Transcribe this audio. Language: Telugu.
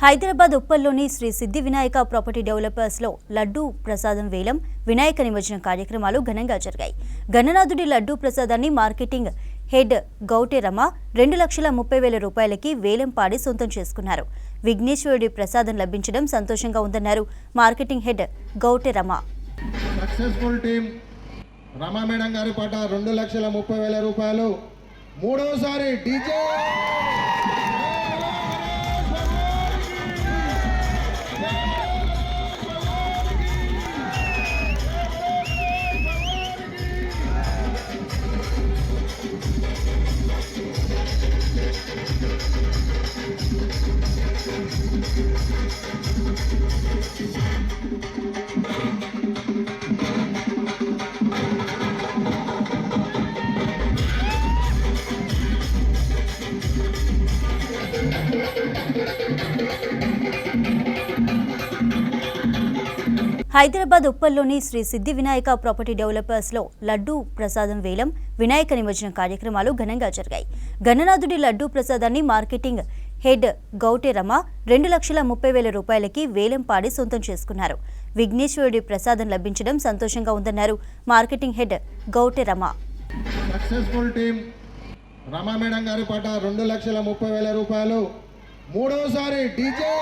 హైదరాబాద్ ఉప్పల్లోని శ్రీ సిద్ధి వినాయక ప్రాపర్టీ డెవలపర్స్లో లడ్డూ ప్రసాదం వేలం వినాయక నిమజ్జనం కార్యక్రమాలు ఘనంగా జరిగాయి. గణనాథుడి లడ్డూ ప్రసాదాన్ని మార్కెటింగ్ హెడ్ గౌటె రమ 2,30,000 రూపాయలకి వేలం పాడి సొంతం చేసుకున్నారు. విఘ్నేశ్వరుడి ప్రసాదం లభించడం సంతోషంగా ఉందన్నారు మార్కెటింగ్ హెడ్ గౌటె Rama. Successful team Rama madam గారి పాట 2,30,000 రూపాయలు. మూడోసారి డీజే హైదరాబాద్ ఉప్పల్లోని శ్రీ సిద్ధి వినాయక ప్రాపర్టీ డెవలపర్స్లో లడ్డూ ప్రసాదం వేలం వినాయక నిమజ్జనం కార్యక్రమాలు ఘనంగా జరిగాయి. గణనాథుడి లడ్డూ ప్రసాదాన్ని మార్కెటింగ్ హెడ్ గౌటె రమ 2,30,000 రూపాయలకి వేలం పాడి సొంతం చేసుకున్నారు. విఘ్నేశ్వరుడి ప్రసాదం లభించడం సంతోషంగా ఉందన్నారు మార్కెటింగ్ హెడ్ గౌటె Rama. Successful team Rama madam గారి పాట 2,30,000 రూపాయలు. మూడోసారి డీజే